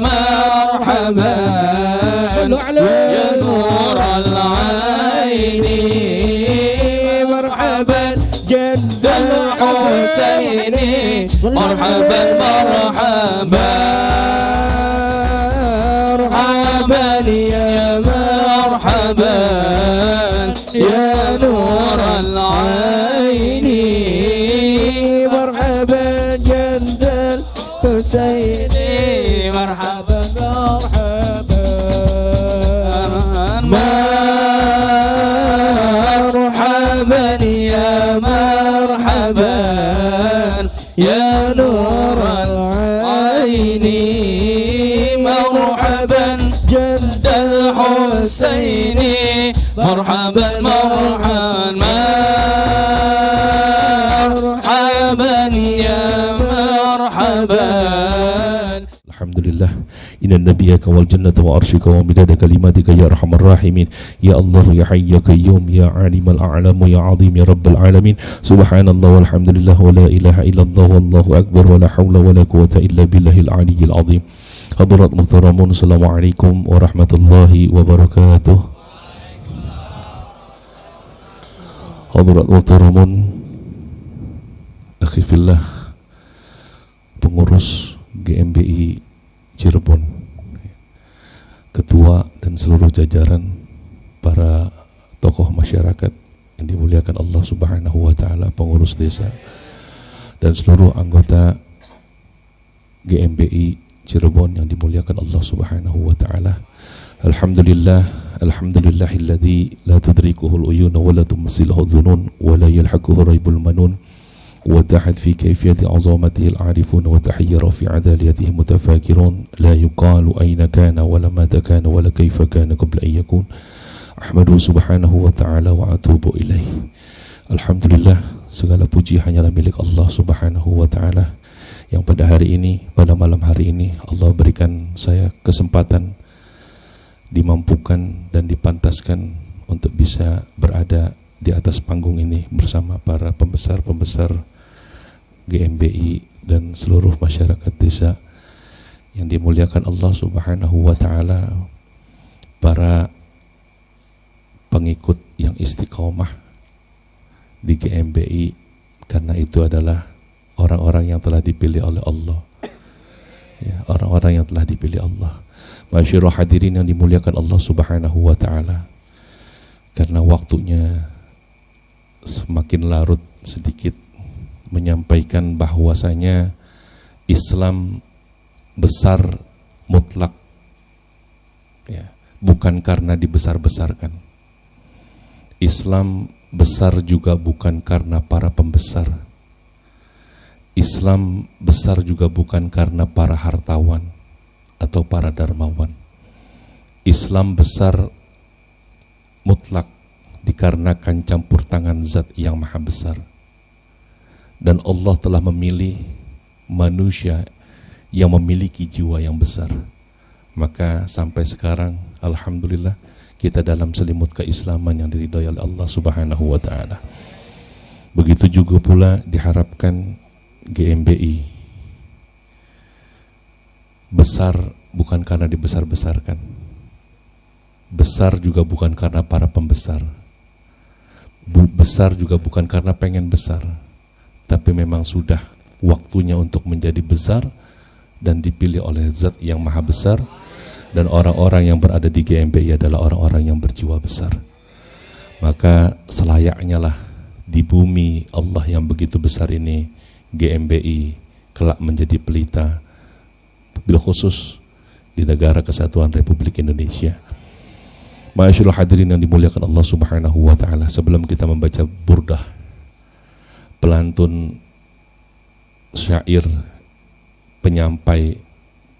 مرحبا يا نور العين مرحبا جد الحسين مرحبا مرحبا مرحبا يا مرحبا يا نور العين مرحبا جد الحسين مرحبا مرحبا مرحبا يا مرحبا يا نور العين مرحبا جد الحسين مرحبا مرحبا مرحبا يا مرحبا. Alhamdulillah, inna nabiyaka wal jannata wa arshika wa midada kalimatika ya arhamar rahimin ya Allah ya hayy ya qayyum ya alimal a'lam ya azim ya rabbal alamin subhanallah walhamdulillah wa la ilaha illallah wallahu akbar wa la hawla wa la quwwata illa billahil aliyyil azim. Hadirat muhtaramun, assalamualaikum warahmatullahi wabarakatuh. Hadirat muhtaramun, akhi fillah, pengurus GMBI Cirebon, ketua dan seluruh jajaran para tokoh masyarakat yang dimuliakan Allah Subhanahu wa taala, pengurus desa dan seluruh anggota GMBI Cirebon yang dimuliakan Allah Subhanahu wa taala. Alhamdulillah, alhamdulillahilladzi la tudrikuhul uyun wa la tumsiluhu dhunun wa la yalhaquhu raibul manun. وتحت في كيفية عظمته العارفون وتحير في عدالته متفاكرون لا يقال أين كان ولا متى كان ولا كيف كان قبل أن يكون أحمده سبحانه وتعالى وأتوب إليه. Alhamdulillah, segala puji hanyalah milik Allah Subhanahu wa taala yang pada hari ini, pada malam hari ini Allah berikan saya kesempatan, dimampukan dan dipantaskan untuk bisa berada di atas panggung ini bersama para pembesar-pembesar GMBI dan seluruh masyarakat desa yang dimuliakan Allah Subhanahu wa taala, para pengikut yang istiqomah di GMBI, karena itu adalah orang-orang yang telah dipilih oleh Allah. Ya, orang-orang yang telah dipilih Allah. Masyarul hadirin yang dimuliakan Allah Subhanahu wa taala. Karena waktunya semakin larut sedikit menyampaikan bahwasanya Islam besar mutlak, ya, bukan karena dibesar-besarkan. Islam besar juga bukan karena para pembesar. Islam besar juga bukan karena para hartawan atau para dermawan. Islam besar mutlak dikarenakan campur tangan Zat yang maha besar. Dan Allah telah memilih manusia yang memiliki jiwa yang besar. Maka sampai sekarang alhamdulillah kita dalam selimut keislaman yang diridhai oleh Allah Subhanahu wa taala. Begitu juga pula diharapkan GMBI besar bukan karena dibesar-besarkan. Besar juga bukan karena para pembesar. Besar juga bukan karena pengen besar, tapi memang sudah waktunya untuk menjadi besar dan dipilih oleh Zat yang maha besar. Dan orang-orang yang berada di GMBI adalah orang-orang yang berjiwa besar. Maka selayaknya lah di bumi Allah yang begitu besar ini, GMBI kelak menjadi pelita, bil khusus di negara Kesatuan Republik Indonesia. Ma'asyiral hadirin yang dimuliakan Allah Subhanahu wa taala, sebelum kita membaca burdah, pelantun syair, penyampai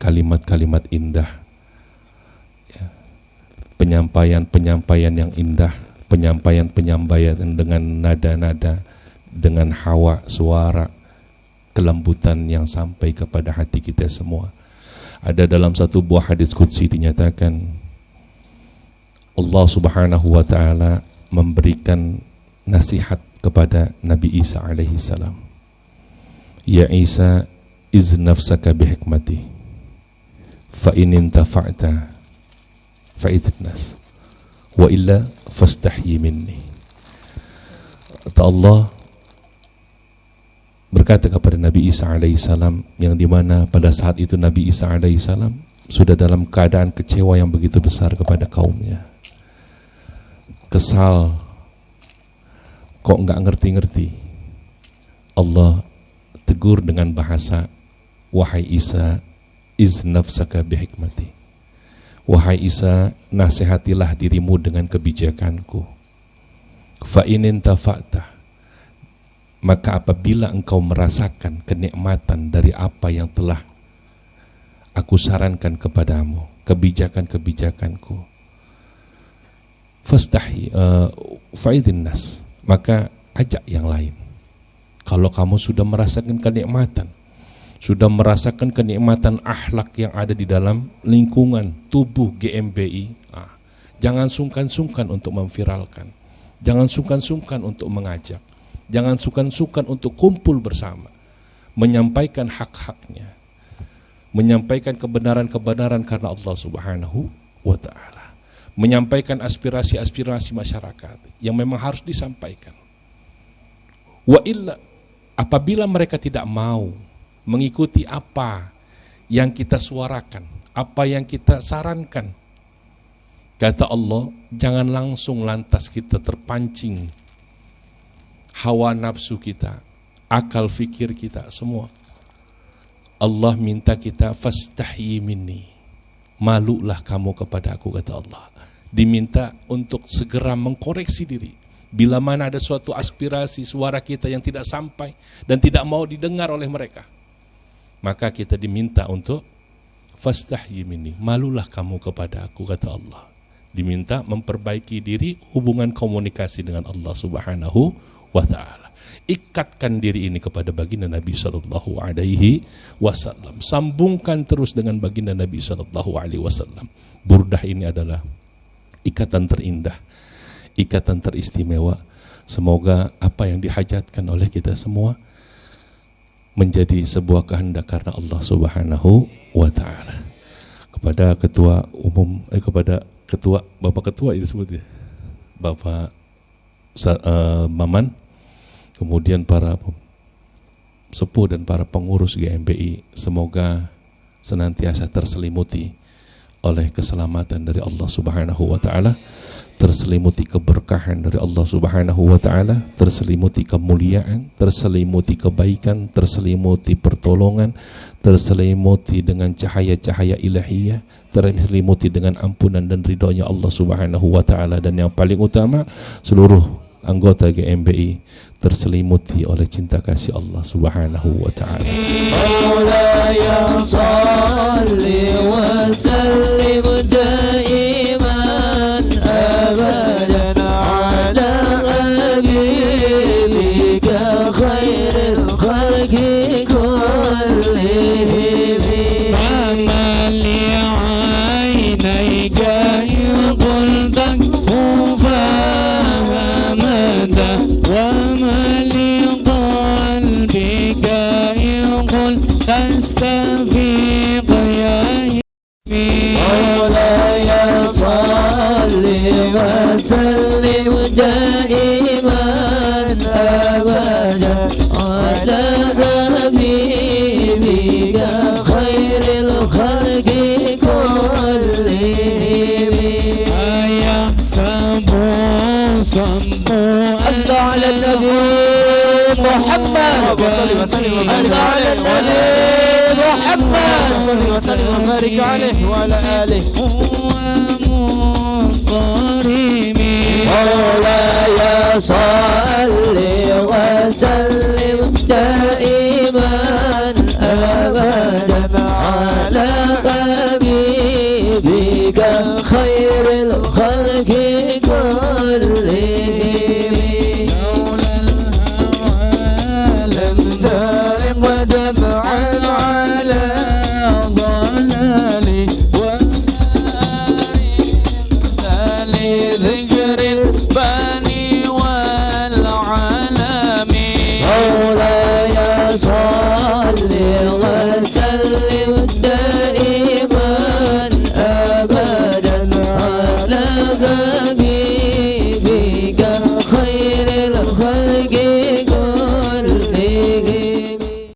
kalimat-kalimat indah, ya, penyampaian yang indah, penyampaian dengan nada-nada, dengan hawa suara, kelembutan yang sampai kepada hati kita semua. Ada dalam satu buah hadis qudsi dinyatakan Allah Subhanahu wa ta'ala memberikan nasihat kepada Nabi Isa alaihi salam. Ya Isa, iz nafsaka bihikmati fa in intafa'ta fa'idin nas wa illa fastahyi minni. Kata Allah berkata kepada Nabi Isa alaihissalam, yang dimana pada saat itu Nabi Isa alaihissalam sudah dalam keadaan kecewa yang begitu besar kepada kaumnya, kesal, kok nggak ngerti-ngerti. Allah tegur dengan bahasa, wahai Isa, iznafsaka bihikmati. Wahai Isa, nasihatilah dirimu dengan kebijakanku. Fa in intafa'ta, maka apabila engkau merasakan kenikmatan dari apa yang telah aku sarankan kepadamu, kebijakan-kebijakanku, fastahi fa'idhin nas, maka ajak yang lain. Kalau kamu sudah merasakan kenikmatan, sudah merasakan kenikmatan akhlak yang ada di dalam lingkungan tubuh GMBI, jangan sungkan-sungkan untuk memviralkan, jangan sungkan-sungkan untuk mengajak, jangan sungkan-sungkan untuk kumpul bersama, menyampaikan hak-haknya, menyampaikan kebenaran-kebenaran karena Allah Subhanahu wa ta'ala, menyampaikan aspirasi-aspirasi masyarakat yang memang harus disampaikan. Wa illa, apabila mereka tidak mau mengikuti apa yang kita suarakan, apa yang kita sarankan, kata Allah, jangan langsung lantas kita terpancing hawa nafsu kita, akal fikir kita semua. Allah minta kita fastahyi minni, malulah kamu kepada aku, kata Allah. Diminta untuk segera mengkoreksi diri bila mana ada suatu aspirasi suara kita yang tidak sampai dan tidak mau didengar oleh mereka. Maka kita diminta untuk fastahyi minni, malulah kamu kepada aku, kata Allah. Diminta memperbaiki diri, hubungan komunikasi dengan Allah Subhanahu wa ta'ala. Ikatkan diri ini kepada baginda Nabi sallallahu alaihi wasallam. Sambungkan terus dengan baginda Nabi sallallahu alaihi wasallam. Burdah ini adalah ikatan terindah, ikatan teristimewa. Semoga apa yang dihajatkan oleh kita semua menjadi sebuah kehendak karena Allah Subhanahu wa ta'ala. Kepada ketua umum, kepada ketua, Bapak Ketua itu sebutnya, Bapak Maman, kemudian para sepuh dan para pengurus GMBI, semoga senantiasa terselimuti oleh keselamatan dari Allah Subhanahu wa ta'ala, terselimuti keberkahan dari Allah Subhanahu wa ta'ala, terselimuti kemuliaan, terselimuti kebaikan, terselimuti pertolongan, terselimuti dengan cahaya-cahaya ilahiyah, terselimuti dengan ampunan dan ridhonya Allah Subhanahu wa ta'ala, dan yang paling utama, seluruh anggota GMBI terselimuti oleh cinta kasih Allah Subhanahu wa ta'ala. وسلم دائما أبدا على حبيبك خير الخلق كلهم. أيحسب صبوا الله على النبي محمد، الله على النبي محمد، صلى وسلم وبارك عليه وعلى آله. مولاي صل